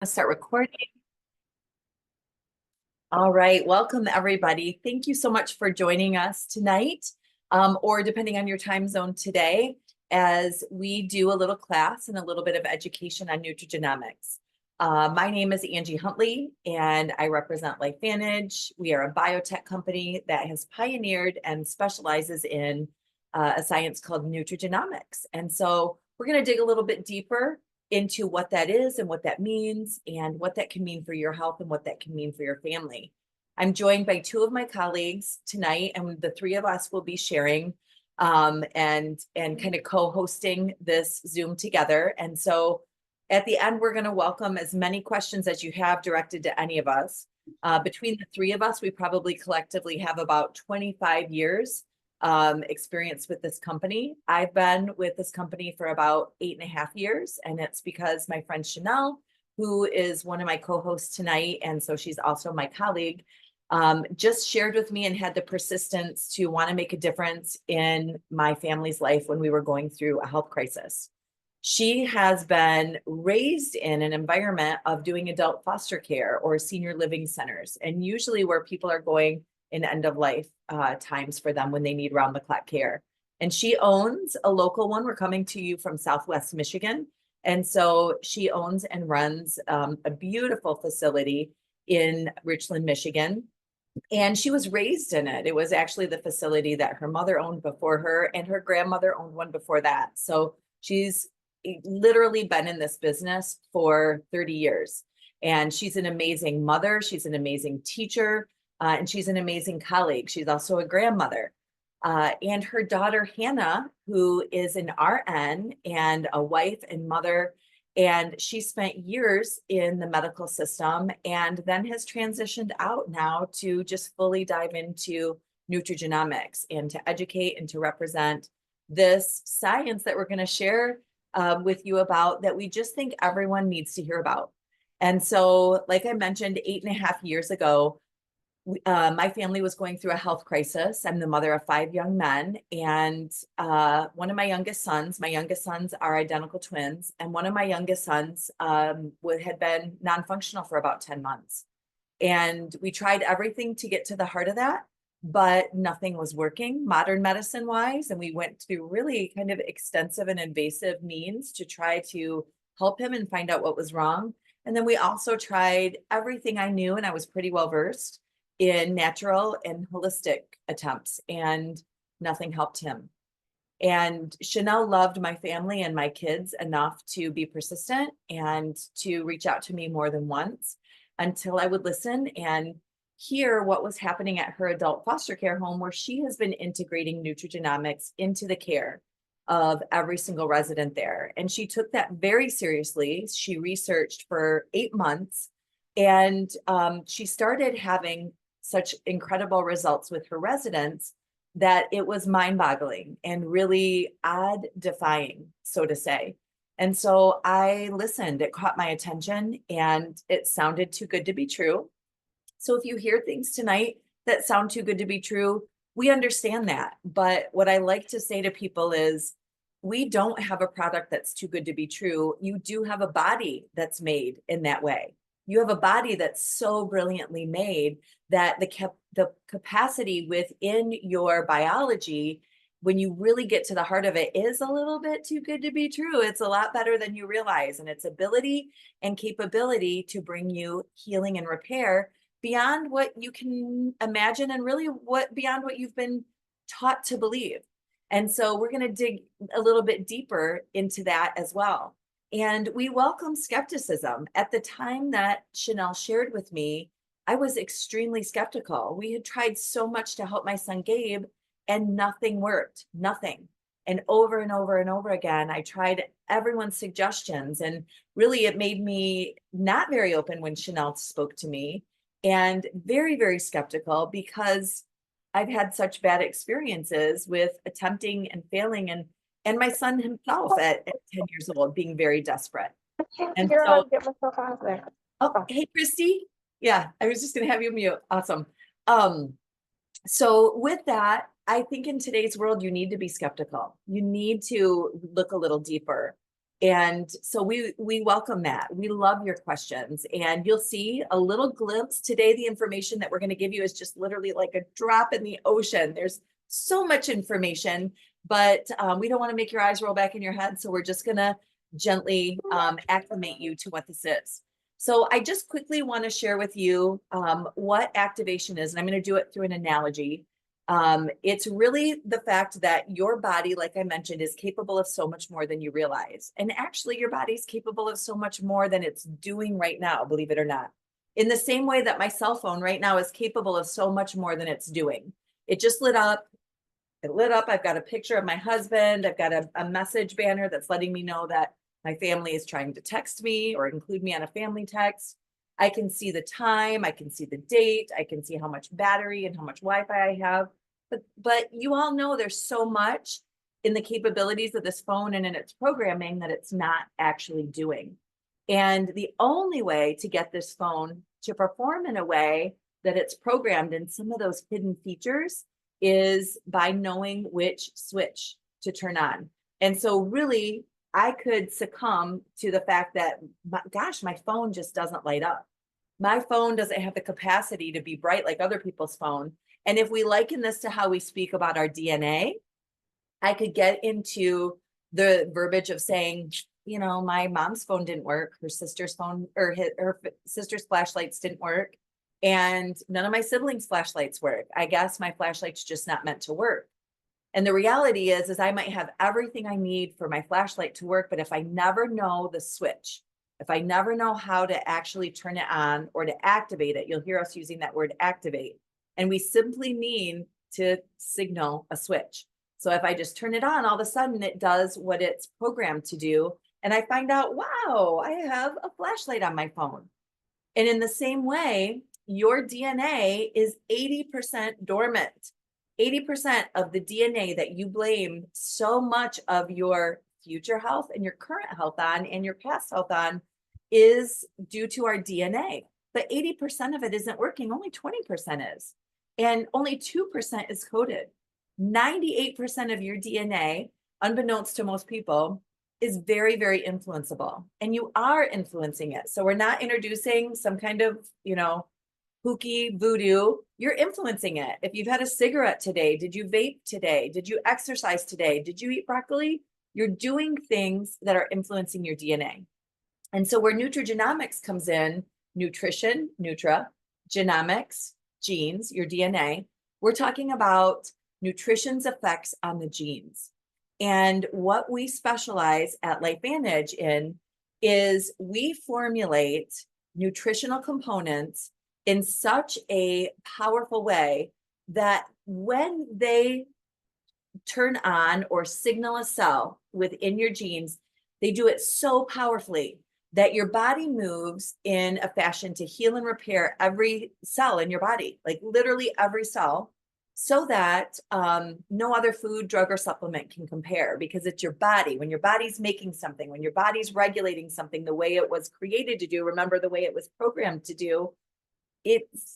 I'll start recording. All right, welcome everybody. Thank you so much for joining us tonight, or depending on your time zone today, as we do a little class and a little bit of education on nutrigenomics. My name is Angie Huntley, and I represent LifeVantage. We are a biotech company that has pioneered and specializes in a science called nutrigenomics. And so we're going to dig a little bit deeper into what that is and what that means and what that can mean for your health and what that can mean for your family. I'm joined by two of my colleagues tonight, and the three of us will be sharing and kind of co-hosting this Zoom together. And so at the end, we're going to welcome as many questions as you have directed to any of us. Between the three of us, we probably collectively have about 25 years experience with this company. I've been with this company for about 8.5 years, and it's because my friend Shanell, who is one of my co-hosts tonight, and so she's also my colleague, just shared with me and had the persistence to want to make a difference in my family's life when we were going through a health crisis. She has been raised in an environment of doing adult foster care or senior living centers, and usually where people are going in end of life times for them when they need round the clock care. And she owns a local one. We're coming to you from Southwest Michigan. And so she owns and runs a beautiful facility in Richland, Michigan. And she was raised in it. It was actually the facility that her mother owned before her, and her grandmother owned one before that. So she's literally been in this business for 30 years. And she's an amazing mother. She's an amazing teacher. And she's an amazing colleague. She's also a grandmother. And her daughter, Hannah, who is an RN and a wife and mother, and she spent years in the medical system and then has transitioned out now to just fully dive into nutrigenomics and to educate and to represent this science that we're going to share with you about, that we just think everyone needs to hear about. And so, like I mentioned, 8.5 years ago, my family was going through a health crisis. I'm the mother of 5 young men, and one of my youngest sons are identical twins, and one of my youngest sons had been non-functional for about 10 months. And we tried everything to get to the heart of that, but nothing was working modern medicine wise. And we went through really kind of extensive and invasive means to try to help him and find out what was wrong. And then we also tried everything I knew, and I was pretty well versed in natural and holistic attempts, and nothing helped him. And Shanell loved my family and my kids enough to be persistent and to reach out to me more than once until I would listen and hear what was happening at her adult foster care home, where she has been integrating nutrigenomics into the care of every single resident there. And she took that very seriously. She researched for 8 months, and she started having such incredible results with her residents that it was mind-boggling and really odd-defying, so to say. And so I listened. It caught my attention, and it sounded too good to be true. So if you hear things tonight that sound too good to be true, we understand that. But what I like to say to people is, we don't have a product that's too good to be true. You do have a body that's made in that way. You have a body that's so brilliantly made that the capacity within your biology, when you really get to the heart of it, is a little bit too good to be true. It's a lot better than you realize, and its ability and capability to bring you healing and repair beyond what you can imagine, and really beyond what you've been taught to believe. And so we're going to dig a little bit deeper into that as well. And we welcome skepticism. At the time that Shanell shared with me, I was extremely skeptical. We had tried so much to help my son Gabe, and nothing worked, nothing. And over and over and over again, I tried everyone's suggestions, and really it made me not very open when Shanell spoke to me, and very, very skeptical, because I've had such bad experiences with attempting and failing, and my son himself at 10 years old being very desperate. And so, oh, hey, Christy. Yeah, I was just going to have you mute. Awesome. So with that, I think in today's world, you need to be skeptical. You need to look a little deeper. And so we welcome that. We love your questions, and you'll see a little glimpse today. The information that we're going to give you is just literally like a drop in the ocean. There's so much information, but we don't want to make your eyes roll back in your head. So we're just going to gently acclimate you to what this is. So I just quickly want to share with you what activation is, and I'm going to do it through an analogy. It's really the fact that your body, like I mentioned, is capable of so much more than you realize. And actually, your body's capable of so much more than it's doing right now, believe it or not. In the same way that my cell phone right now is capable of so much more than it's doing. It just lit up. It lit up. I've got a picture of my husband. I've got a message banner that's letting me know that my family is trying to text me or include me on a family text. I can see the time. I can see the date. I can see how much battery and how much Wi-Fi I have. But you all know there's so much in the capabilities of this phone and in its programming that it's not actually doing. And the only way to get this phone to perform in a way that it's programmed in some of those hidden features is by knowing which switch to turn on. And so really, I could succumb to the fact that, gosh, my phone just doesn't light up. My phone doesn't have the capacity to be bright like other people's phone. And if we liken this to how we speak about our DNA, I could get into the verbiage of saying, you know, my mom's phone didn't work, her sister's phone or her sister's flashlights didn't work, and none of my siblings' flashlights work. I guess my flashlight's just not meant to work. And the reality is I might have everything I need for my flashlight to work, but if I never know the switch, if I never know how to actually turn it on or to activate it, you'll hear us using that word activate. And we simply mean to signal a switch. So if I just turn it on, all of a sudden it does what it's programmed to do. And I find out, wow, I have a flashlight on my phone. And in the same way, your DNA is 80% dormant. 80% of the DNA that you blame so much of your future health and your current health on and your past health on is due to our DNA. But 80% of it isn't working, only 20% is. And only 2% is coded. 98% of your DNA, unbeknownst to most people, is very, very influenceable. And you are influencing it. So we're not introducing some kind of, you know, hooky voodoo. You're influencing it. If you've had a cigarette today, did you vape today? Did you exercise today? Did you eat broccoli? You're doing things that are influencing your DNA. And so where nutrigenomics comes in, nutrition, genomics, genes, your DNA, we're talking about nutrition's effects on the genes. And what we specialize at LifeVantage in is we formulate nutritional components in such a powerful way that when they turn on or signal a cell within your genes, they do it so powerfully that your body moves in a fashion to heal and repair every cell in your body, like literally every cell, so that no other food, drug, or supplement can compare, because it's your body. When your body's making something, when your body's regulating something the way it was created to do, remember the way it was programmed to do,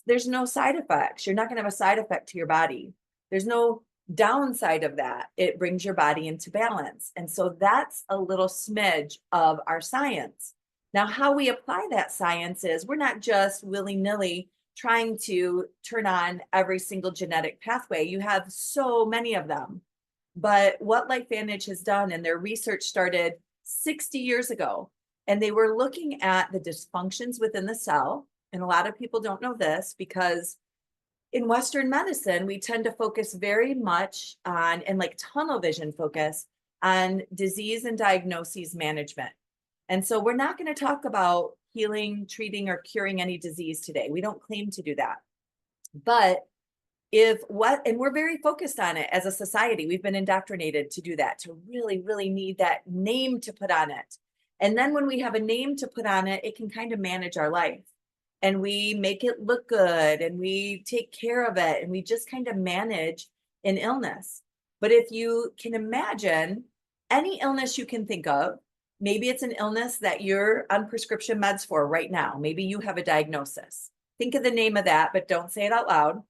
there's no side effects. You're not going to have a side effect to your body. There's no downside of that. It brings your body into balance. And so that's a little smidge of our science. Now, how we apply that science is we're not just willy-nilly trying to turn on every single genetic pathway. You have so many of them. But what LifeVantage has done, and their research started 60 years ago, and they were looking at the dysfunctions within the cell. And a lot of people don't know this because in Western medicine, we tend to focus very much on, and like tunnel vision focus on disease and diagnoses management. And so we're not going to talk about healing, treating, or curing any disease today. We don't claim to do that. But and we're very focused on it as a society. We've been indoctrinated to do that, to really, really need that name to put on it. And then when we have a name to put on it, it can kind of manage our life. And we make it look good and we take care of it and we just kind of manage an illness. But if you can imagine any illness you can think of, maybe it's an illness that you're on prescription meds for right now. Maybe you have a diagnosis. Think of the name of that, but don't say it out loud.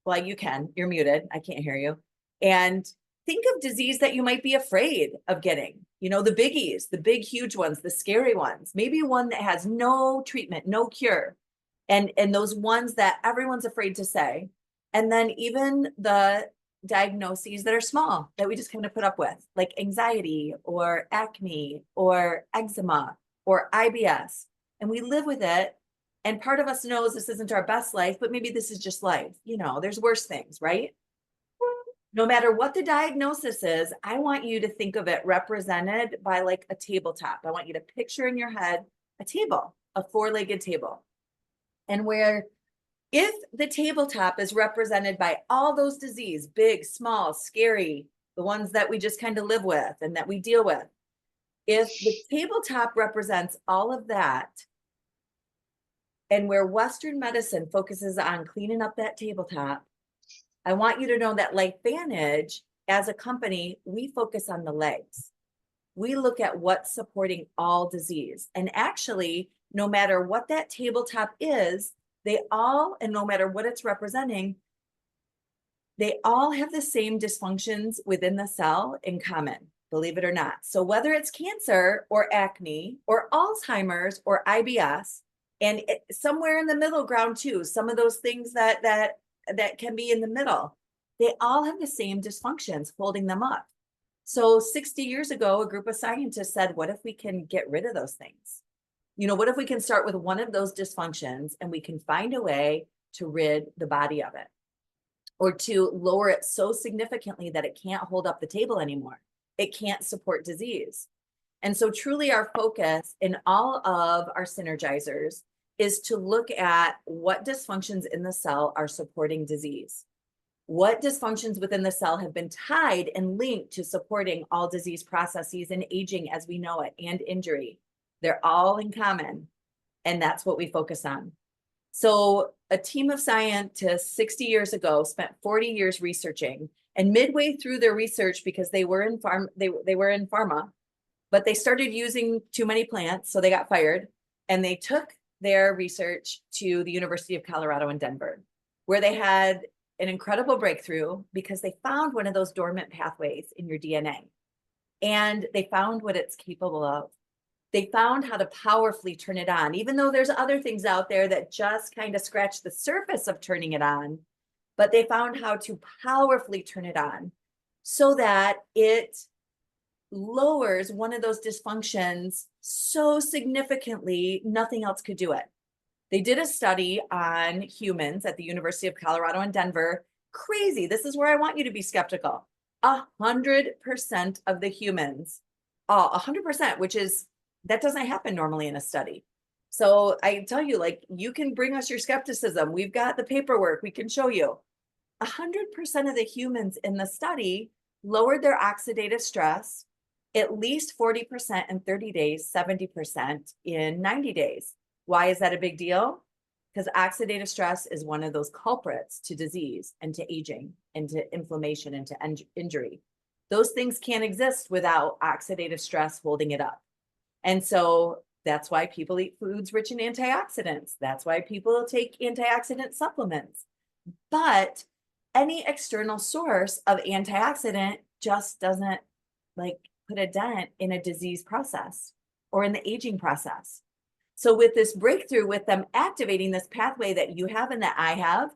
Well, you can. You're muted. I can't hear you. And think of disease that you might be afraid of getting, you know, the biggies, the big, huge ones, the scary ones, maybe one that has no treatment, no cure. And those ones that everyone's afraid to say. And then even the diagnoses that are small that we just kind of put up with, like anxiety or acne or eczema or IBS. And we live with it. And part of us knows this isn't our best life, but maybe this is just life. You know, there's worse things, right? No matter what the diagnosis is, I want you to think of it represented by like a tabletop. I want you to picture in your head a table, a four-legged table. And where if the tabletop is represented by all those disease, big, small, scary, the ones that we just kind of live with and that we deal with, if the tabletop represents all of that, and where Western medicine focuses on cleaning up that tabletop, I want you to know that LifeVantage, as a company, we focus on the legs. We look at what's supporting all disease. And actually, no matter what that tabletop is, they all, and no matter what it's representing, they all have the same dysfunctions within the cell in common, believe it or not. So whether it's cancer or acne or Alzheimer's or IBS, and somewhere in the middle ground too, some of those things that can be in the middle, they all have the same dysfunctions holding them up. So 60 years ago, a group of scientists said, what if we can get rid of those things? You know, what if we can start with one of those dysfunctions and we can find a way to rid the body of it, or to lower it so significantly that it can't hold up the table anymore. It can't support disease. And so truly our focus in all of our synergizers is to look at what dysfunctions in the cell are supporting disease. What dysfunctions within the cell have been tied and linked to supporting all disease processes and aging as we know it, and injury. They're all in common, and that's what we focus on. So a team of scientists 60 years ago spent 40 years researching, and midway through their research, because they were in pharma, but they started using too many plants, so they got fired, and they took their research to the University of Colorado in Denver, where they had an incredible breakthrough because they found one of those dormant pathways in your DNA, and they found what it's capable of. They found how to powerfully turn it on, even though there's other things out there that just kind of scratch the surface of turning it on, but they found how to powerfully turn it on so that it lowers one of those dysfunctions so significantly, nothing else could do it. They did a study on humans at the University of Colorado in Denver. Crazy. This is where I want you to be skeptical. 100% of the humans, 100%, which is, that doesn't happen normally in a study. So I tell you, like, you can bring us your skepticism. We've got the paperwork. We can show you. 100% of the humans in the study lowered their oxidative stress at least 40% in 30 days, 70% in 90 days. Why is that a big deal? Because oxidative stress is one of those culprits to disease and to aging and to inflammation and to injury. Those things can't exist without oxidative stress holding it up. And so that's why people eat foods rich in antioxidants. That's why people take antioxidant supplements. But any external source of antioxidant just doesn't like put a dent in a disease process or in the aging process. So with this breakthrough, with them activating this pathway that you have and that I have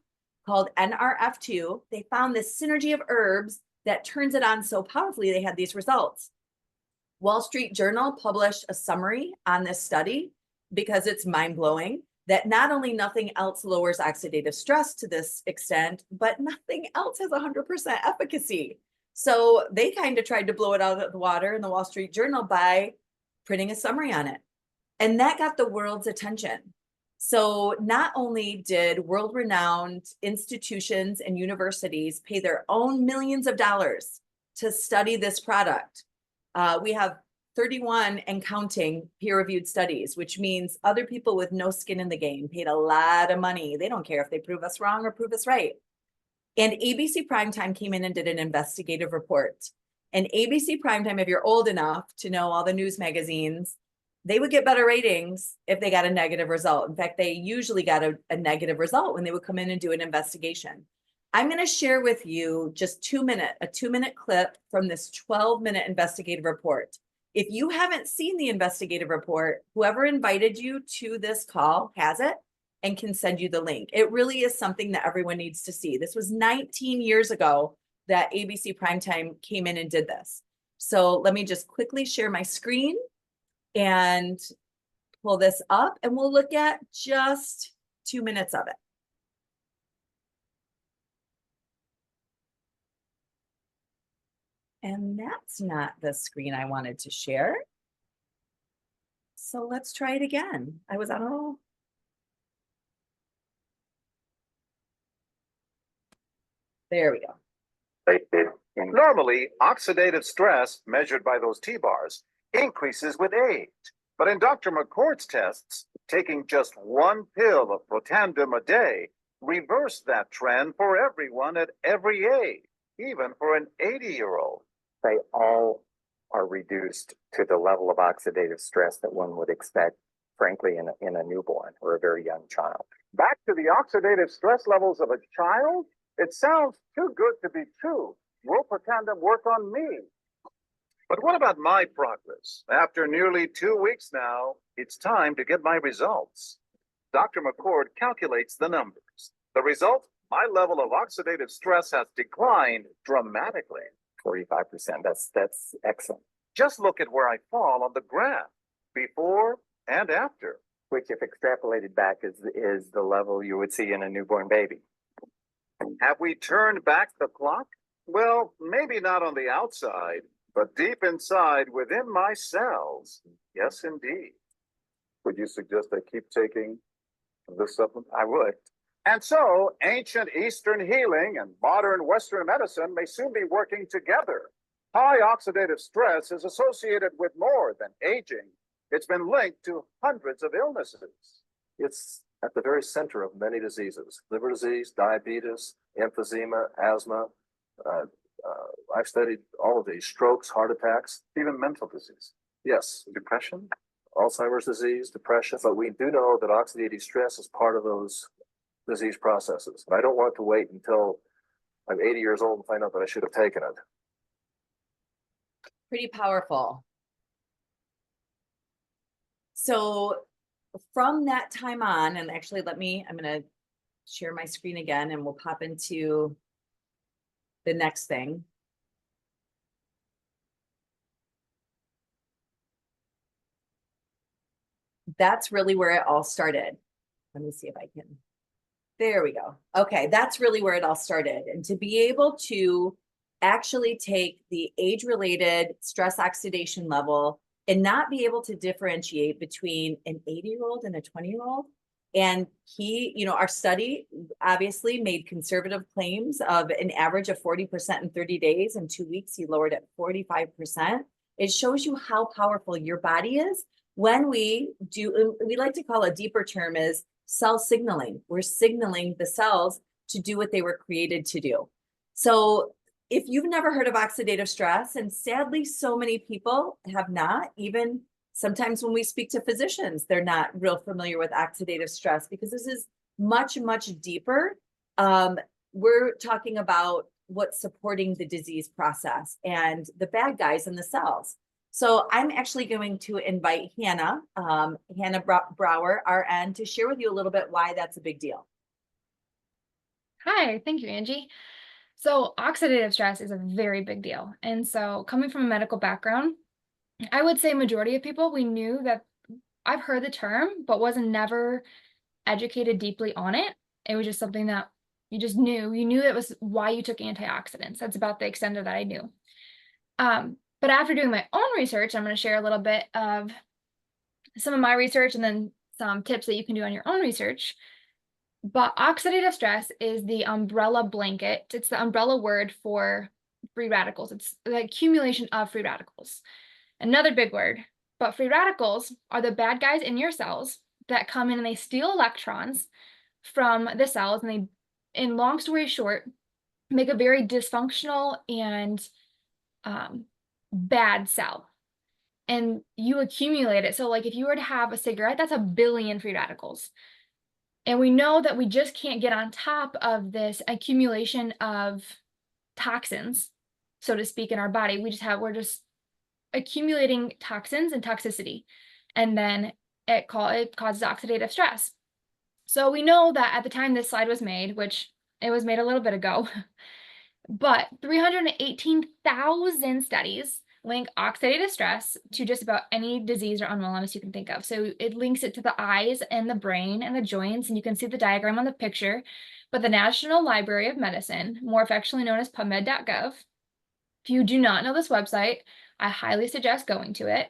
called NRF2, they found this synergy of herbs that turns it on so powerfully, they had these results. Wall Street Journal published a summary on this study because it's mind-blowing that not only nothing else lowers oxidative stress to this extent, but nothing else has 100% efficacy. So they kind of tried to blow it out of the water in the Wall Street Journal by printing a summary on it. And that got the world's attention. So not only did world-renowned institutions and universities pay their own millions of dollars to study this product, we have 31 and counting peer-reviewed studies, which means other people with no skin in the game paid a lot of money. They don't care if they prove us wrong or prove us right. And ABC Primetime came in and did an investigative report. And ABC Primetime, if you're old enough to know all the news magazines, they would get better ratings if they got a negative result. In fact, they usually got a negative result when they would come in and do an investigation. I'm going to share with you just a 2-minute clip from this 12-minute investigative report. If you haven't seen the investigative report, whoever invited you to this call has it and can send you the link. It really is something that everyone needs to see. This was 19 years ago that ABC Primetime came in and did this. So let me just quickly share my screen and pull this up, and we'll look at just 2 minutes of it. And that's not the screen I wanted to share. So let's try it again. I was on all. There we go. Normally, oxidative stress, measured by those T-bars, increases with age. But in Dr. McCord's tests, taking just one pill of Protandim a day reversed that trend for everyone at every age, even for an 80-year-old. They all are reduced to the level of oxidative stress that one would expect, frankly, in a newborn or a very young child. Back to the oxidative stress levels of a child? It sounds too good to be true. Will Protandim work on me? But what about my progress? After nearly 2 weeks now, it's time to get my results. Dr. McCord calculates the numbers. The result? My level of oxidative stress has declined dramatically. 45%. That's excellent. Just look at where I fall on the graph, before and after. Which, if extrapolated back, is the level you would see in a newborn baby. Have we turned back the clock? Well, maybe not on the outside, but deep inside within my cells. Yes, indeed. Would you suggest I keep taking this supplement? I would. And so, ancient Eastern healing and modern Western medicine may soon be working together. High oxidative stress is associated with more than aging. It's been linked to hundreds of illnesses. It's at the very center of many diseases: liver disease, diabetes, emphysema, asthma. I've studied all of these: strokes, heart attacks, Even mental disease. yes, Depression? Alzheimer's disease, depression. But we do know that oxidative stress is part of those disease processes. And I don't want to wait until I'm 80 years old and find out that I should have taken it. Pretty powerful. So from that time on, and actually I'm going to share my screen again and we'll pop into the next thing. That's really where it all started. Let me see if I can. There we go. Okay, that's really where it all started. And to be able to actually take the age-related stress oxidation level and not be able to differentiate between an 80-year-old and a 20-year-old. And our study obviously made conservative claims of an average of 40% in 30 days. In 2 weeks, he lowered it 45%. It shows you how powerful your body is when we like to call a deeper term is cell signaling. We're signaling the cells to do what they were created to do. So if you've never heard of oxidative stress, and sadly, so many people have not, even sometimes when we speak to physicians, they're not real familiar with oxidative stress because this is much, much deeper. We're talking about what's supporting the disease process and the bad guys in the cells. So I'm actually going to invite Hannah Brouwer, RN, to share with you a little bit why that's a big deal. Hi, thank you, Angie. So oxidative stress is a very big deal. And so coming from a medical background, I would say majority of people, we knew that I've heard the term, but wasn't never educated deeply on it. It was just something that you just knew. You knew that was why you took antioxidants. That's about the extent of that I knew. But after doing my own research, I'm going to share a little bit of some of my research and then some tips that you can do on your own research. But oxidative stress is the umbrella blanket. It's the umbrella word for free radicals. It's the accumulation of free radicals. Another big word, but free radicals are the bad guys in your cells that come in and they steal electrons from the cells, and they, in long story short, make a very dysfunctional and bad cell. And you accumulate it. So like if you were to have a cigarette, that's 1 billion free radicals. And we know that we just can't get on top of this accumulation of toxins, so to speak, in our body. We're just accumulating toxins and toxicity. And then it causes oxidative stress. So we know that at the time this slide was made, which it was made a little bit ago, but 318,000 studies link oxidative stress to just about any disease or unwellness you can think of. So it links it to the eyes and the brain and the joints, and you can see the diagram on the picture. But the National Library of Medicine, more affectionately known as PubMed.gov, if you do not know this website, I highly suggest going to it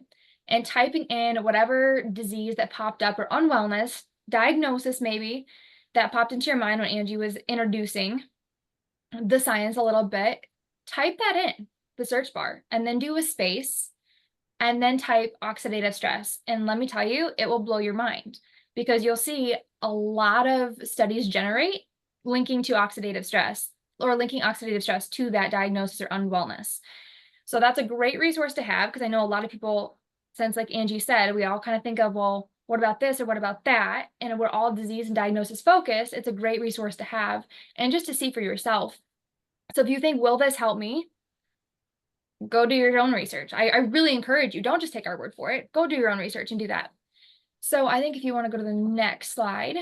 and typing in whatever disease that popped up or unwellness, diagnosis maybe, that popped into your mind when Angie was introducing the science a little bit. Type that in the search bar and then do a space and then type oxidative stress. And let me tell you, it will blow your mind, because you'll see a lot of studies generate linking to oxidative stress, or linking oxidative stress to that diagnosis or unwellness. So that's a great resource to have, because I know a lot of people, since like Angie said, we all kind of think of, well, what about this or what about that? And we're all disease and diagnosis focused. It's a great resource to have and just to see for yourself. So if you think, will this help me? Go do your own research. I really encourage you, don't just take our word for it. Go do your own research and do that. So I think if you want to go to the next slide.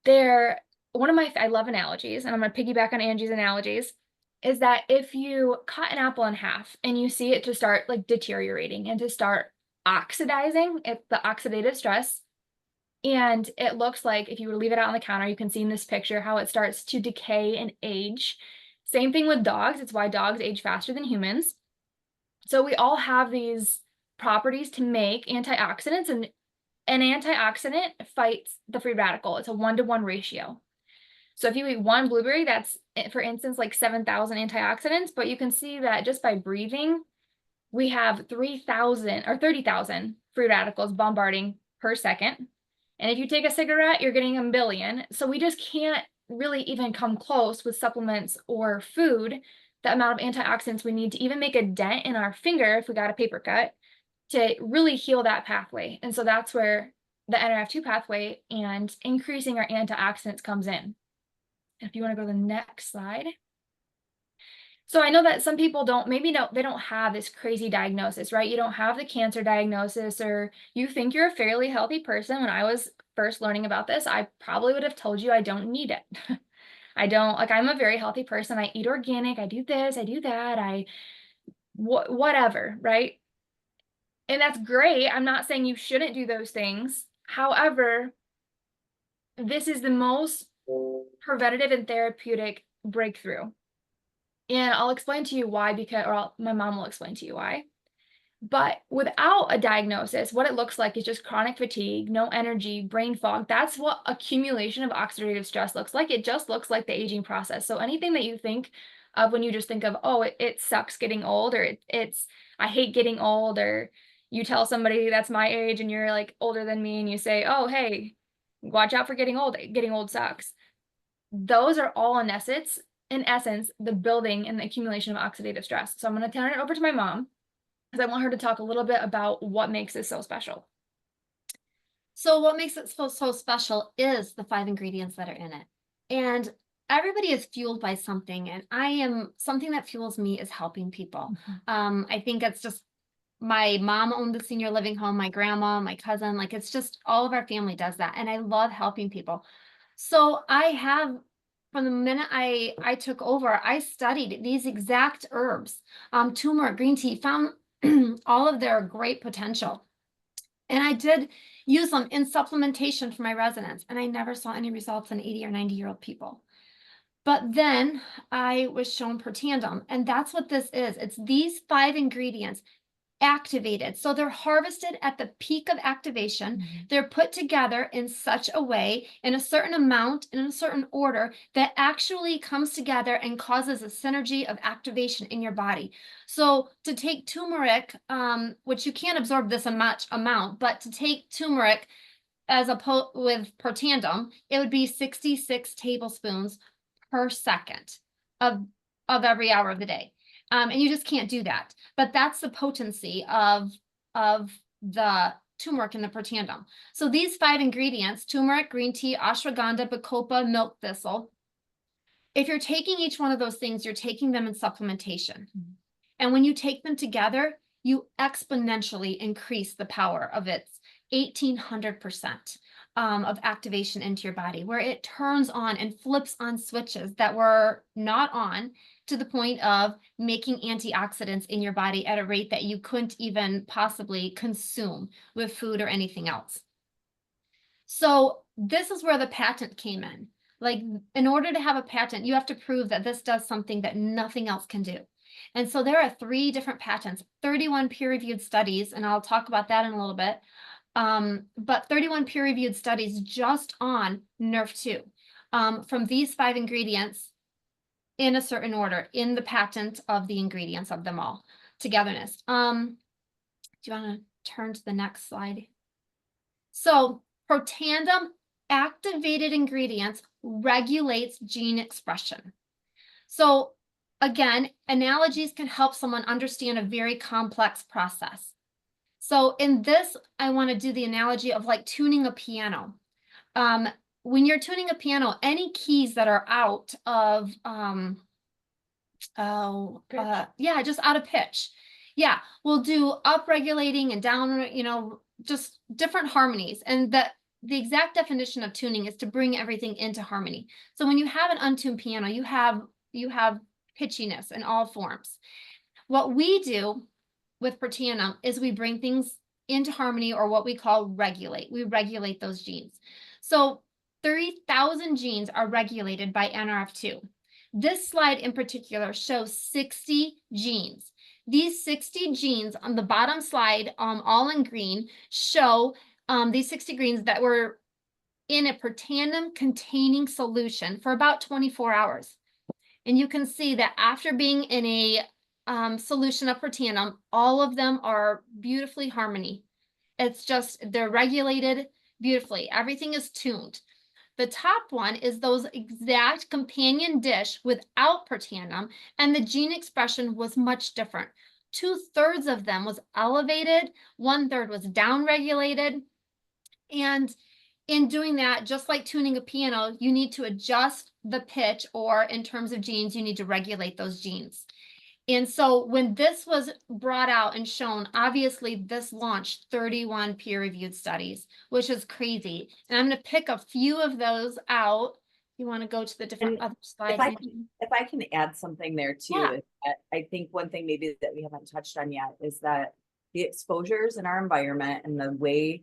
I love analogies, and I'm going to piggyback on Angie's analogies, is that if you cut an apple in half and you see it to start like deteriorating and to start oxidizing, it's the oxidative stress. And it looks like if you were to leave it out on the counter, you can see in this picture how it starts to decay and age. Same thing with dogs. It's why dogs age faster than humans. So we all have these properties to make antioxidants, and an antioxidant fights the free radical. It's a 1-to-1 ratio. So if you eat one blueberry, that's, for instance, like 7,000 antioxidants, but you can see that just by breathing, we have 3,000 or 30,000 free radicals bombarding per second. And if you take a cigarette, you're getting 1 billion. So we just can't really even come close with supplements or food, the amount of antioxidants we need to even make a dent in our finger if we got a paper cut, to really heal that pathway. And so that's where the NRF2 pathway and increasing our antioxidants comes in. If you want to go to the next slide. So I know that some people they don't have this crazy diagnosis, right? You don't have the cancer diagnosis, or you think you're a fairly healthy person. When I was first learning about this, I probably would have told you I don't need it. I'm a very healthy person. I eat organic, I do this, I do that, whatever, right? And that's great. I'm not saying you shouldn't do those things. However, this is the most preventative and therapeutic breakthrough. And I'll explain to you why, my mom will explain to you why. But without a diagnosis, what it looks like is just chronic fatigue, no energy, brain fog. That's what accumulation of oxidative stress looks like. It just looks like the aging process. So anything that you think of when you just think of, oh, it sucks getting old, or I hate getting old, or you tell somebody that's my age and you're like older than me and you say, oh, hey, watch out for getting old. Getting old sucks. Those are all in essence, the building and the accumulation of oxidative stress. So I'm going to turn it over to my mom, because I want her to talk a little bit about what makes this so special. So what makes it so special is the 5 ingredients that are in it. And everybody is fueled by something. And something that fuels me is helping people. Mm-hmm. I think it's just, my mom owned the senior living home, my grandma, my cousin, like it's just all of our family does that. And I love helping people. So from the minute I took over, I studied these exact herbs, turmeric, green tea, found all of their great potential. And I did use them in supplementation for my residents, and I never saw any results in 80 or 90-year-old people. But then I was shown Protandim, and that's what this is. It's these 5 ingredients activated. So they're harvested at the peak of activation. Mm-hmm. They're put together in such a way, in a certain amount, in a certain order, that actually comes together and causes a synergy of activation in your body. So to take turmeric, which you can't absorb this amount, but to take turmeric with Protandim, it would be 66 tablespoons per second of every hour of the day. And you just can't do that. But that's the potency of the turmeric in the protandum. So these 5 ingredients, turmeric, green tea, ashwagandha, bacopa, milk thistle, if you're taking each one of those things, you're taking them in supplementation. And when you take them together, you exponentially increase the power of its 1800% of activation into your body, where it turns on and flips on switches that were not on, to the point of making antioxidants in your body at a rate that you couldn't even possibly consume with food or anything else. So this is where the patent came in. Like, in order to have a patent, you have to prove that this does something that nothing else can do. And so there are 3 different patents, 31 peer-reviewed studies, and I'll talk about that in a little bit. But 31 peer-reviewed studies just on NRF2 from these 5 ingredients in a certain order in the patent of the ingredients of them all, togetherness. Do you want to turn to the next slide? So protandum activated ingredients regulates gene expression. So again, analogies can help someone understand a very complex process. So in this, I want to do the analogy of like tuning a piano. When you're tuning a piano, any keys that are out of, just out of pitch. Yeah, we'll do up regulating and down, just different harmonies. And the exact definition of tuning is to bring everything into harmony. So when you have an untuned piano, you have pitchiness in all forms. What we do with protandum is we bring things into harmony, or what we call regulate. We regulate those genes. So 30,000 genes are regulated by NRF2. This slide in particular shows 60 genes. These 60 genes on the bottom slide, all in green, show these 60 genes that were in a protandum containing solution for about 24 hours. And you can see that after being in a solution of protandum, all of them are beautifully harmony. It's just, they're regulated beautifully. Everything is tuned. The top one is those exact companion dish without protandum, and the gene expression was much different. 2/3 of them was elevated, 1/3 was downregulated. And in doing that, just like tuning a piano, you need to adjust the pitch, or in terms of genes, you need to regulate those genes. And so when this was brought out and shown, obviously this launched 31 peer-reviewed studies, which is crazy. And I'm going to pick a few of those out. You want to go to the different other slides? If I can add something there too, Yeah. I think one thing maybe that we haven't touched on yet is that the exposures in our environment and the way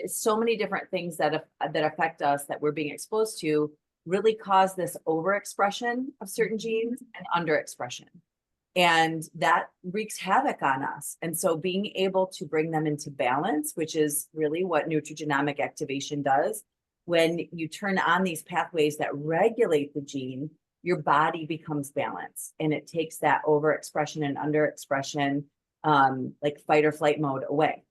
so many different things that affect us that we're being exposed to really cause this overexpression of certain genes and underexpression. And that wreaks havoc on us. And so being able to bring them into balance, which is really what nutrigenomic activation does, when you turn on these pathways that regulate the gene, your body becomes balanced, and it takes that overexpression and underexpression, like fight or flight mode, away.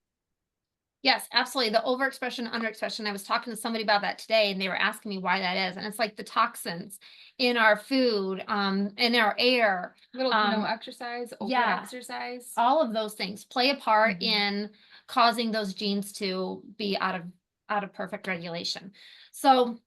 Yes, absolutely. The overexpression, underexpression. I was talking to somebody about that today, and they were asking me why that is. And it's like the toxins in our food, in our air. Little no exercise, over exercise. All of those things play a part in causing those genes to be out of perfect regulation. So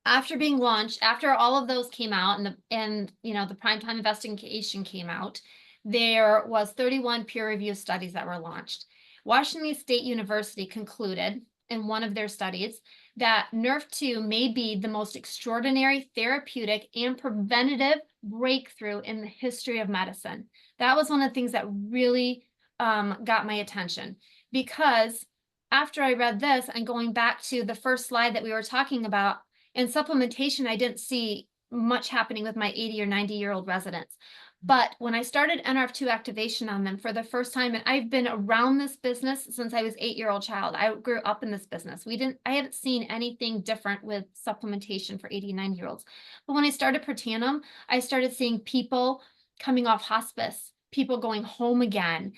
after being launched, after all of those came out, and the primetime investigation came out, there was 31 peer-reviewed studies that were launched. Washington State University concluded in one of their studies that NRF2 may be the most extraordinary therapeutic and preventative breakthrough in the history of medicine. That was one of the things that really got my attention, because after I read this, and going back to the first slide that we were talking about, in supplementation, I didn't see much happening with my 80 or 90-year-old residents. But when I started NRF2 activation on them for the first time, and I've been around this business since I was 8-year-old child. I grew up in this business. I haven't seen anything different with supplementation for 80 and 90-year-olds. But when I started protandum, I started seeing people coming off hospice, people going home again,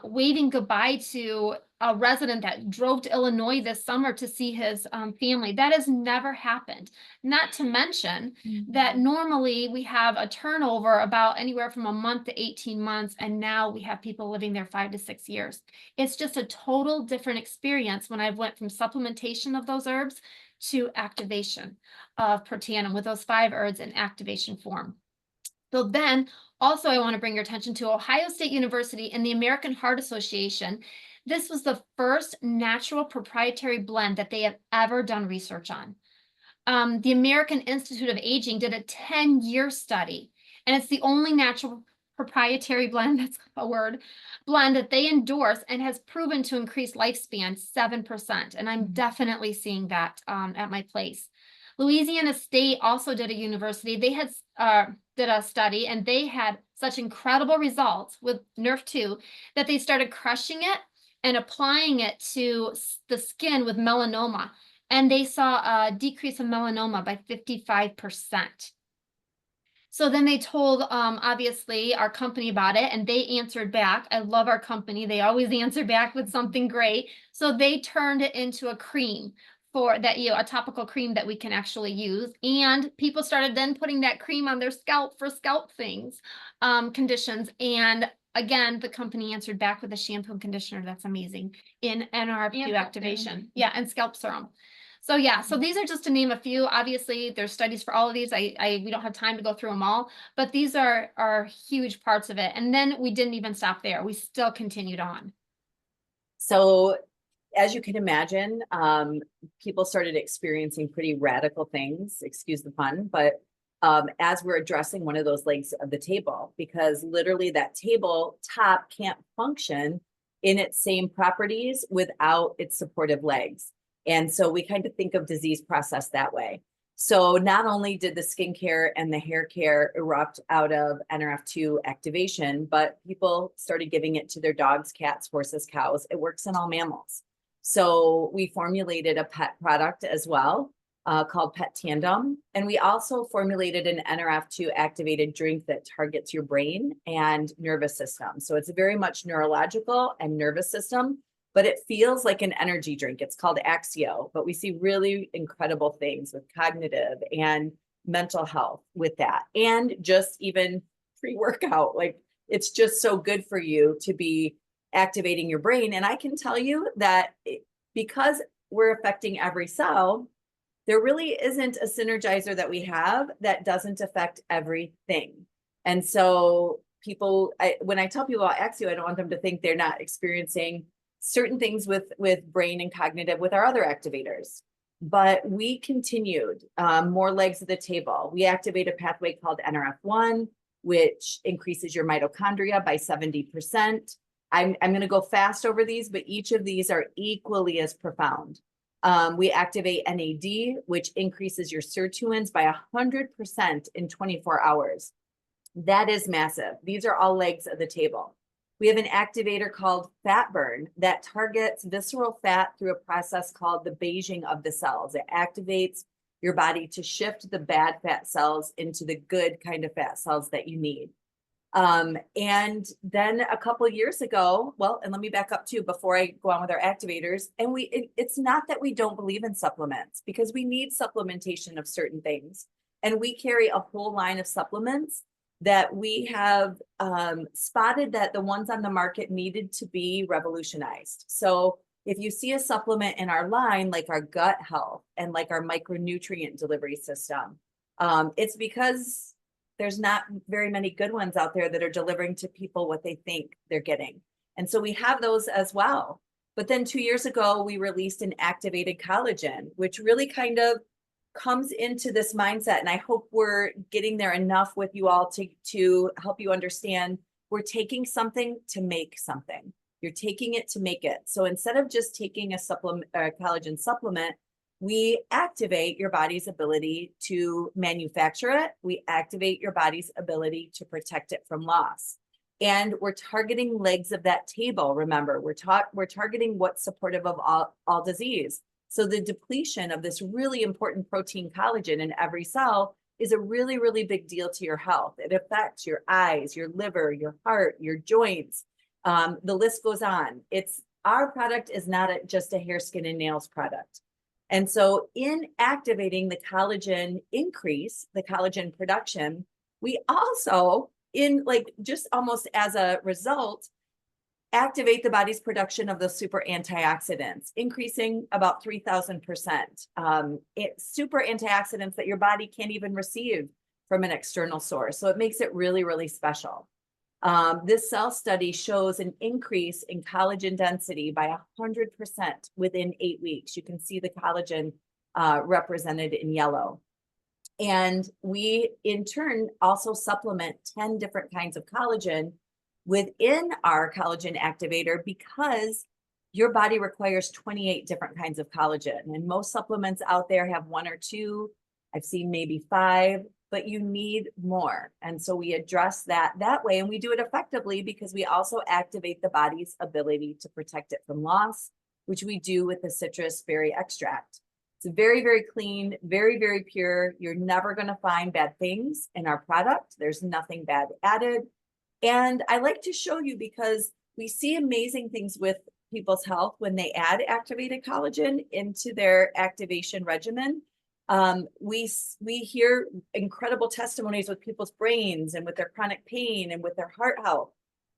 waving goodbye to a resident that drove to Illinois this summer to see his family. That has never happened. Not to mention that normally we have a turnover about anywhere from a month to 18 months, and now we have people living there 5 to 6 years. It's just a total different experience when I went from supplementation of those herbs to activation of protanum with those 5 herbs in activation form. So then also I want to bring your attention to Ohio State University and the American Heart Association. This was the first natural proprietary blend that they have ever done research on. The American Institute of Aging did a 10-year study, and it's the only natural proprietary blend, that's a word, blend that they endorse and has proven to increase lifespan 7%. And I'm definitely seeing that at my place. Louisiana State also did a university. They had did a study, and they had such incredible results with Nerf 2 that they started crushing it and applying it to the skin with melanoma. And they saw a decrease of melanoma by 55%. So then they told, obviously, our company about it, and they answered back. I love our company. They always answer back with something great. So they turned it into a cream for that, a topical cream that we can actually use. And people started then putting that cream on their scalp for scalp things, conditions. And again, the company answered back with a shampoo and conditioner that's amazing in NRF2 activation. Yeah, and scalp serum. So yeah, so these are just to name a few. Obviously, there's studies for all of these. We don't have time to go through them all, but these are huge parts of it. And then we didn't even stop there. We still continued on. So as you can imagine, people started experiencing pretty radical things, excuse the pun, but as we're addressing one of those legs of the table, because literally that table top can't function in its same properties without its supportive legs. And so we kind of think of disease process that way. So not only did the skincare and the hair care erupt out of NRF2 activation, but people started giving it to their dogs, cats, horses, cows. It works in all mammals. So we formulated a pet product as well, called Pet Tandem. And we also formulated an NRF2 activated drink that targets your brain and nervous system. So it's very much neurological and nervous system, but it feels like an energy drink. It's called Axio, but we see really incredible things with cognitive and mental health with that. And just even pre-workout, like it's just so good for you to be activating your brain. And I can tell you that because we're affecting every cell, there really isn't a synergizer that we have that doesn't affect everything. And so people, when I tell people about Axio, I don't want them to think they're not experiencing certain things with brain and cognitive with our other activators. But we continued more legs of the table. We activate a pathway called NRF1, which increases your mitochondria by 70%. I'm going to go fast over these, but each of these are equally as profound. We activate NAD, which increases your sirtuins by 100% in 24 hours. That is massive. These are all legs of the table. We have an activator called fat burn that targets visceral fat through a process called the beiging of the cells. It activates your body to shift the bad fat cells into the good kind of fat cells that you need. And then a couple of years ago, well, and let me back up too, before I go on with our activators, and it's not that we don't believe in supplements, because we need supplementation of certain things. And we carry a whole line of supplements that we have spotted that the ones on the market needed to be revolutionized. So if you see a supplement in our line, like our gut health and like our micronutrient delivery system, it's because there's not very many good ones out there that are delivering to people what they think they're getting. And so we have those as well. But then 2 years ago, we released an activated collagen, which really kind of comes into this mindset. And I hope we're getting there enough with you all to help you understand we're taking something to make something. You're taking it to make it. So instead of just taking a supplement, a collagen supplement, we activate your body's ability to manufacture it. We activate your body's ability to protect it from loss. And we're targeting legs of that table. Remember, we're targeting what's supportive of all disease. So the depletion of this really important protein collagen in every cell is a really, really big deal to your health. It affects your eyes, your liver, your heart, your joints. The list goes on. It's our product is not just a hair, skin, and nails product. And so in activating the collagen increase, the collagen production, we also, in like just almost as a result, activate the body's production of the super antioxidants, increasing about 3,000%. It's super antioxidants that your body can't even receive from an external source. So it makes it really, really special. This cell study shows an increase in collagen density by 100% within 8 weeks. You can see the collagen represented in yellow. And we, in turn, also supplement 10 different kinds of collagen within our collagen activator because your body requires 28 different kinds of collagen. And most supplements out there have 1 or 2. I've seen maybe 5, but you need more. And so we address that way, and we do it effectively because we also activate the body's ability to protect it from loss, which we do with the citrus berry extract. It's very, very clean, very, very pure. You're never going to find bad things in our product. There's nothing bad added. And I like to show you because we see amazing things with people's health when they add activated collagen into their activation regimen. We hear incredible testimonies with people's brains and with their chronic pain and with their heart health,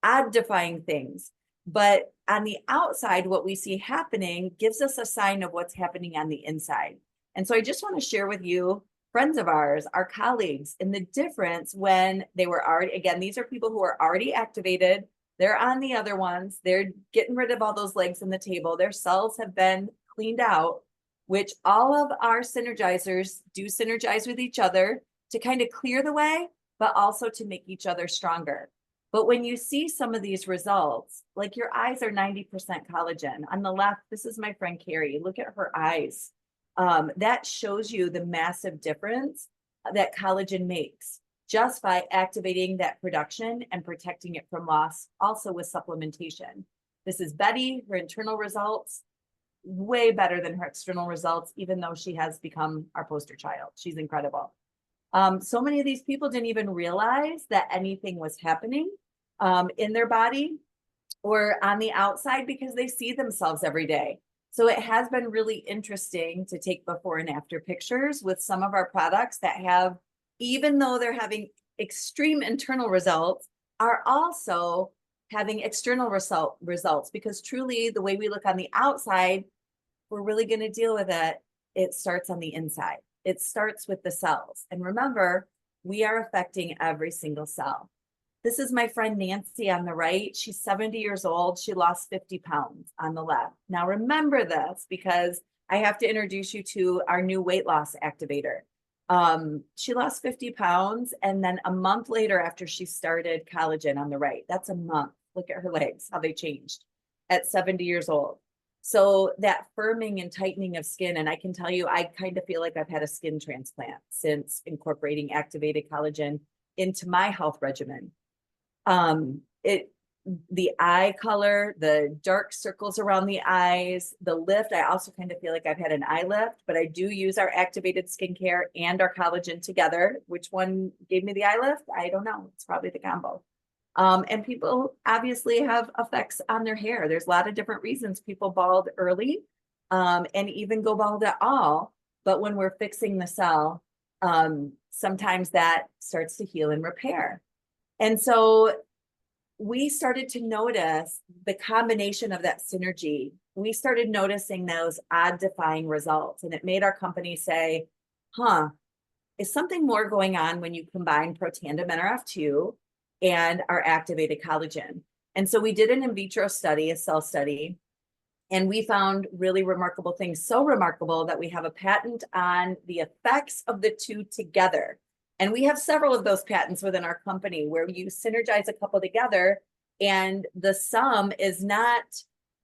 odd-defying things. But on the outside, what we see happening gives us a sign of what's happening on the inside. And so I just want to share with you, friends of ours, our colleagues, and the difference when they were already, again, these are people who are already activated. They're on the other ones. They're getting rid of all those legs in the table. Their cells have been cleaned out, which all of our synergizers do synergize with each other to kind of clear the way, but also to make each other stronger. But when you see some of these results, like your eyes are 90% collagen. On the left, this is my friend Carrie. Look at her eyes. That shows you the massive difference that collagen makes just by activating that production and protecting it from loss, also with supplementation. This is Betty, her internal results, way better than her external results, even though she has become our poster child. She's incredible. So many of these people didn't even realize that anything was happening in their body or on the outside because they see themselves every day. So it has been really interesting to take before and after pictures with some of our products that have, even though they're having extreme internal results, are also having external results because truly the way we look on the outside, we're really going to deal with it. It starts on the inside. It starts with the cells. And remember, we are affecting every single cell. This is my friend Nancy on the right. She's 70 years old. She lost 50 pounds on the left. Now remember this because I have to introduce you to our new weight loss activator. She lost 50 pounds and then a month later after she started collagen on the right, that's a month. Look at her legs, how they changed at 70 years old. So that firming and tightening of skin, and I can tell you, I kind of feel like I've had a skin transplant since incorporating activated collagen into my health regimen. The eye color, the dark circles around the eyes, the lift, I also kind of feel like I've had an eye lift, but I do use our activated skincare and our collagen together. Which one gave me the eye lift? I don't know. It's probably the combo. And people obviously have effects on their hair. There's a lot of different reasons people bald early, and even go bald at all. But when we're fixing the cell, sometimes that starts to heal and repair. And so we started to notice the combination of that synergy. We started noticing those odd-defying results, and it made our company say, is something more going on when you combine Protandim NRF2 and our activated collagen? And so we did an in vitro study, a cell study, and we found really remarkable things, so remarkable that we have a patent on the effects of the two together. And we have several of those patents within our company where you synergize a couple together and the sum is not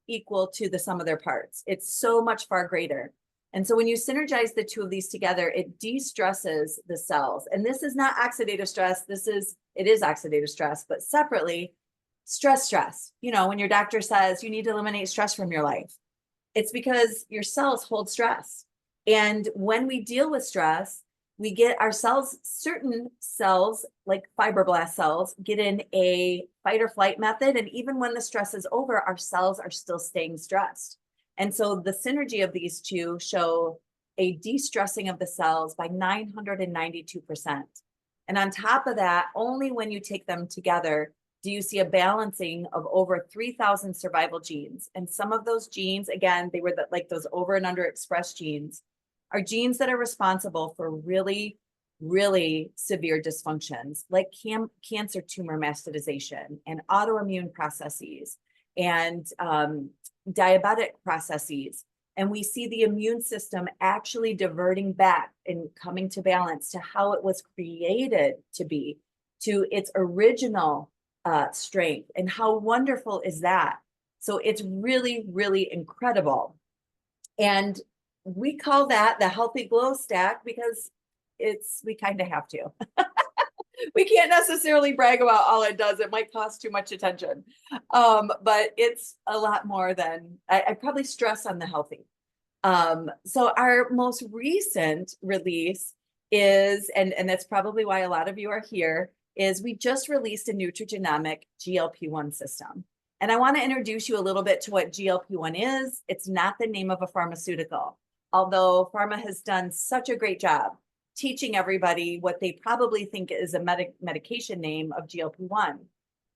equal to the sum of their parts. It's so much far greater. And so when you synergize the two of these together, it de-stresses the cells. And this is not oxidative stress. It is oxidative stress, but separately, stress. You know, when your doctor says you need to eliminate stress from your life, it's because your cells hold stress. And when we deal with stress, we get our cells, certain cells like fibroblast cells, get in a fight or flight method. And even when the stress is over, our cells are still staying stressed. And so the synergy of these two show a de-stressing of the cells by 992%. And on top of that, only when you take them together do you see a balancing of over 3,000 survival genes. And some of those genes, again, they were like those over and under expressed genes, are genes that are responsible for really, really severe dysfunctions like cancer tumor mastitization and autoimmune processes and diabetic processes. And we see the immune system actually diverting back and coming to balance to how it was created to be, to its original strength. And how wonderful is that? So it's really, really incredible. And we call that the healthy glow stack because we kind of have to. We can't necessarily brag about all it does. It might cost too much attention. But it's a lot more than, I probably stress on the healthy. So our most recent release is, and that's probably why a lot of you are here, is we just released a Nutrigenomic GLP-1 system. And I want to introduce you a little bit to what GLP-1 is. It's not the name of a pharmaceutical, although pharma has done such a great job teaching everybody what they probably think is a medication name of GLP-1.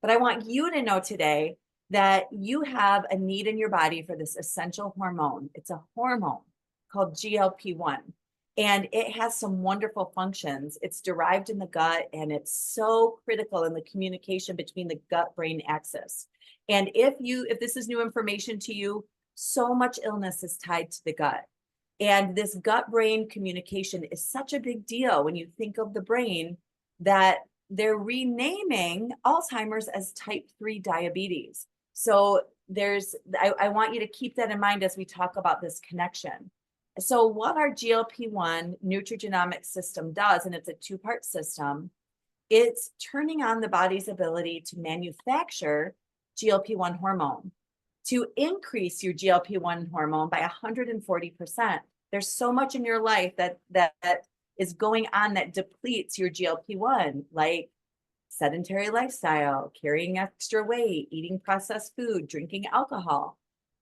But I want you to know today that you have a need in your body for this essential hormone. It's a hormone called GLP-1, and it has some wonderful functions. It's derived in the gut, and it's so critical in the communication between the gut-brain axis. And if this is new information to you, so much illness is tied to the gut. And this gut-brain communication is such a big deal when you think of the brain that they're renaming Alzheimer's as type 3 diabetes. So I want you to keep that in mind as we talk about this connection. So what our GLP-1 Nutrigenomics system does, and it's a two-part system, it's turning on the body's ability to manufacture GLP-1 hormone, to increase your GLP-1 hormone by 140%. There's so much in your life that is going on that depletes your GLP-1, like sedentary lifestyle, carrying extra weight, eating processed food, drinking alcohol.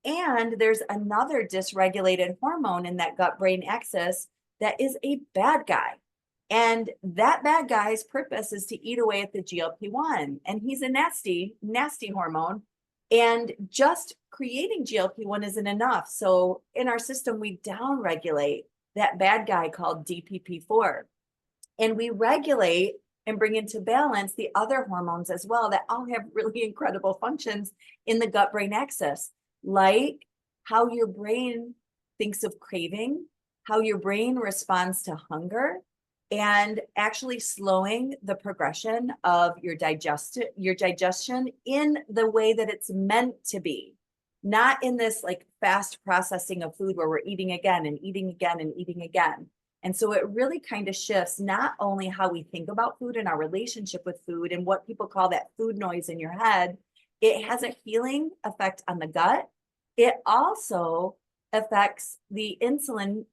And there's another dysregulated hormone in that gut-brain axis that is a bad guy. And that bad guy's purpose is to eat away at the GLP-1. And he's a nasty, nasty hormone. And just creating GLP-1 isn't enough. So in our system, we downregulate that bad guy called DPP-4. And we regulate and bring into balance the other hormones as well that all have really incredible functions in the gut-brain axis, like how your brain thinks of craving, how your brain responds to hunger, and actually slowing the progression of your digestion in the way that it's meant to be, not in this like fast processing of food where we're eating again and eating again and eating again. And so it really kind of shifts not only how we think about food and our relationship with food and what people call that food noise in your head. It has a healing effect on the gut. It also affects the insulin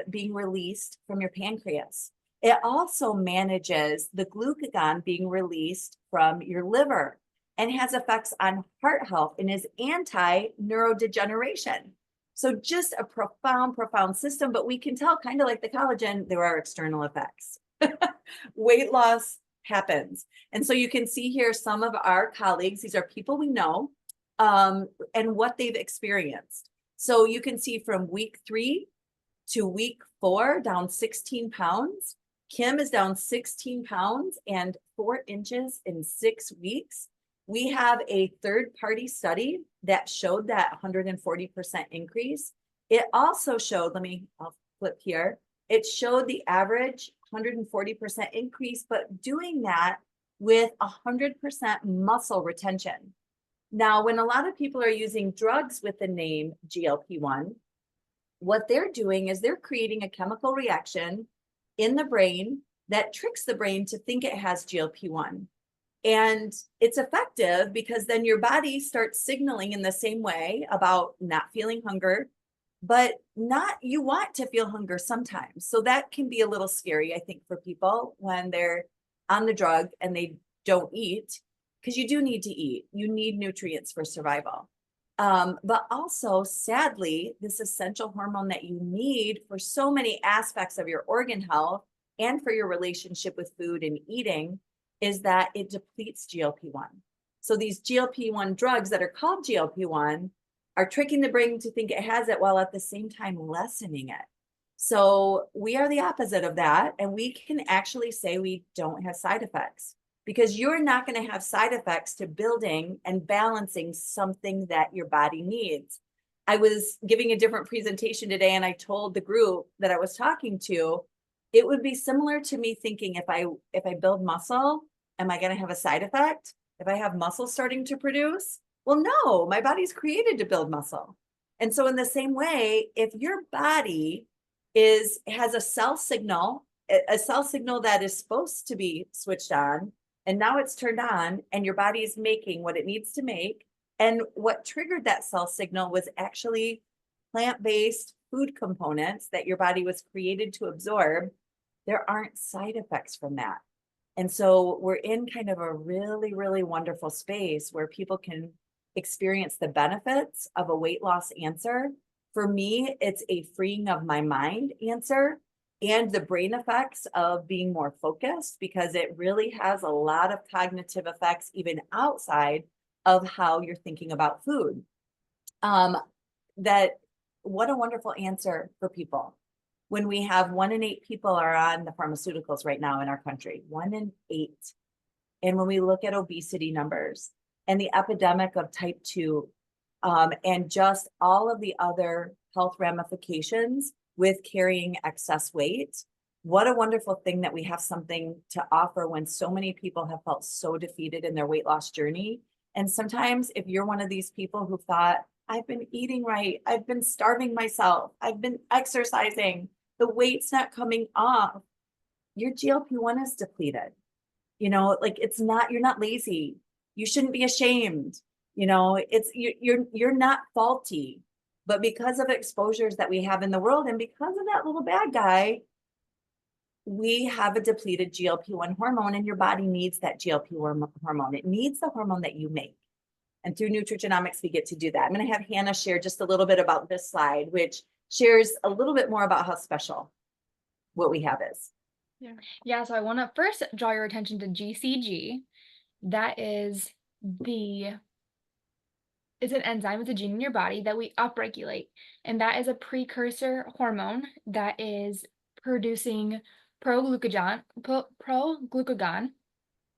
being released from your pancreas. It also manages the glucagon being released from your liver and has effects on heart health and is anti-neurodegeneration. So just a profound, profound system, but we can tell, kind of like the collagen, there are external effects. Weight loss happens. And so you can see here some of our colleagues, these are people we know, and what they've experienced. So you can see from week 3 to week 4, down 16 pounds. Kim is down 16 pounds and 4 inches in 6 weeks. We have a third-party study that showed that 140% increase. It also showed, I'll flip here. It showed the average 140% increase, but doing that with 100% muscle retention. Now, when a lot of people are using drugs with the name GLP-1, what they're doing is they're creating a chemical reaction in the brain that tricks the brain to think it has GLP-1. And it's effective because then your body starts signaling in the same way about not feeling hunger, but not, you want to feel hunger sometimes. So that can be a little scary, I think, for people when they're on the drug and they don't eat, because you do need to eat. You need nutrients for survival. But also, sadly, this essential hormone that you need for so many aspects of your organ health and for your relationship with food and eating is that it depletes GLP-1. So these GLP-1 drugs that are called GLP-1 are tricking the brain to think it has it while at the same time lessening it. So we are the opposite of that. And we can actually say we don't have side effects, because you're not going to have side effects to building and balancing something that your body needs. I was giving a different presentation today, and I told the group that I was talking to, it would be similar to me thinking, if I build muscle, am I going to have a side effect if I have muscle starting to produce? Well, no, my body's created to build muscle. And so in the same way, if your body has a cell signal that is supposed to be switched on, and now it's turned on, and your body is making what it needs to make, and what triggered that cell signal was actually plant-based food components that your body was created to absorb, there aren't side effects from that. And so we're in kind of a really, really wonderful space where people can experience the benefits of a weight loss answer. For me, it's a freeing of my mind answer and the brain effects of being more focused, because it really has a lot of cognitive effects, even outside of how you're thinking about food. What a wonderful answer for people. When we have 1 in 8 people are on the pharmaceuticals right now in our country, 1 in 8. And when we look at obesity numbers and the epidemic of type 2, and just all of the other health ramifications with carrying excess weight, what a wonderful thing that we have something to offer when so many people have felt so defeated in their weight loss journey. And sometimes if you're one of these people who thought, I've been eating right, I've been starving myself, I've been exercising, the weight's not coming off, your GLP-1 is depleted. You know, like, it's not, you're not lazy. You shouldn't be ashamed. You know, it's, you're not faulty, but because of exposures that we have in the world, and because of that little bad guy, we have a depleted GLP-1 hormone, and your body needs that GLP-1 hormone. It needs the hormone that you make. And through Nutrigenomics, we get to do that. I'm going to have Hannah share just a little bit about this slide, which shares a little bit more about how special what we have is. Yeah, so I want to first draw your attention to GCG. That is it's an enzyme, it's a gene in your body that we upregulate. And that is a precursor hormone that is producing proglucagon,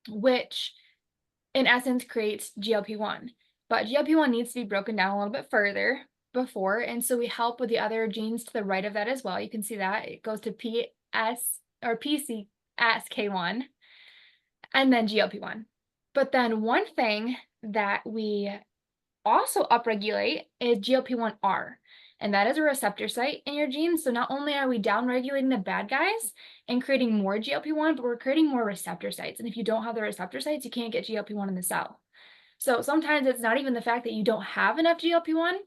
which in essence creates GLP-1. But GLP-1 needs to be broken down a little bit further before. And so we help with the other genes to the right of that as well. You can see that it goes to PCSK1 and then GLP-1. But then one thing that we also upregulate is GLP-1R, and that is a receptor site in your genes. So not only are we downregulating the bad guys and creating more GLP-1, but we're creating more receptor sites. And if you don't have the receptor sites, you can't get GLP-1 in the cell. So sometimes it's not even the fact that you don't have enough GLP-1.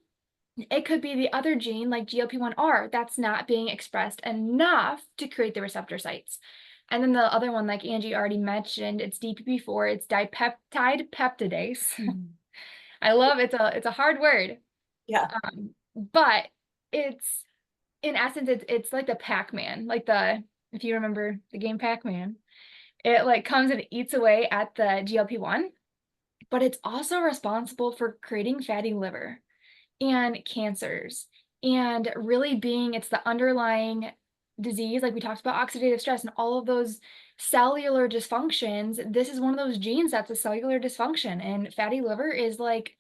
It could be the other gene, like GLP-1R, that's not being expressed enough to create the receptor sites. And then the other one, like Angie already mentioned, it's DPP4, it's dipeptide peptidase. I love it's a hard word. Yeah. But it's, in essence, it's like the Pac-Man, like if you remember the game Pac-Man, it like comes and eats away at the GLP-1, but it's also responsible for creating fatty liver and cancers, and really it's the underlying disease, like we talked about oxidative stress and all of those cellular dysfunctions. This is one of those genes that's a cellular dysfunction, and fatty liver is like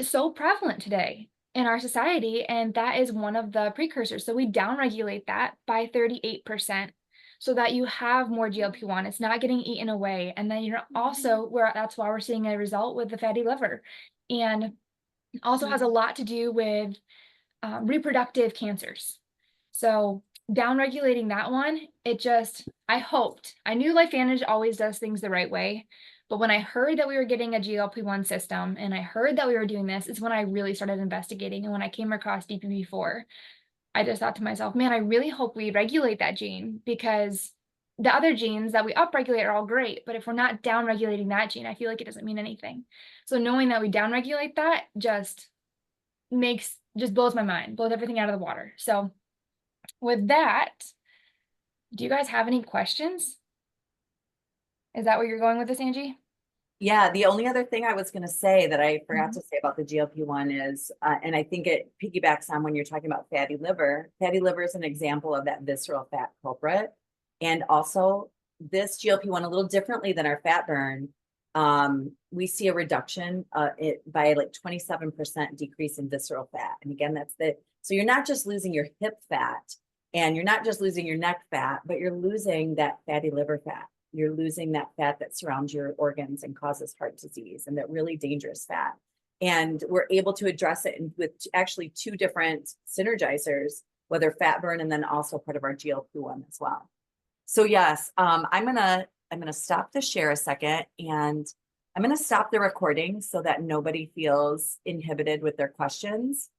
so prevalent today in our society, and that is one of the precursors. So we downregulate that by 38% so that you have more GLP-1. It's not getting eaten away. And then you're also, that's why we're seeing a result with the fatty liver. And also has a lot to do with reproductive cancers. So downregulating that one, I knew LifeVantage always does things the right way, But when I heard that we were getting a GLP-1 system and I heard that we were doing this, is when I really started investigating. And when I came across DPP4, I just thought to myself, man, I really hope we regulate that gene, because the other genes that we upregulate are all great. But if we're not downregulating that gene, I feel like it doesn't mean anything. So knowing that we downregulate that just blows my mind, blows everything out of the water. So with that, do you guys have any questions? Is that where you're going with this, Angie? Yeah, the only other thing I was going to say that I forgot to say about the GLP-1 is, and I think it piggybacks on when you're talking about fatty liver. Fatty liver is an example of that visceral fat culprit. And also this GLP-1, a little differently than our fat burn, we see a reduction by like 27% decrease in visceral fat. And again, so you're not just losing your hip fat and you're not just losing your neck fat, but you're losing that fatty liver fat. You're losing that fat that surrounds your organs and causes heart disease, and that really dangerous fat. And we're able to address it with actually 2 different synergizers, whether fat burn and then also part of our GLP-1 as well. So yes, I'm gonna stop the share a second, and I'm gonna stop the recording so that nobody feels inhibited with their questions.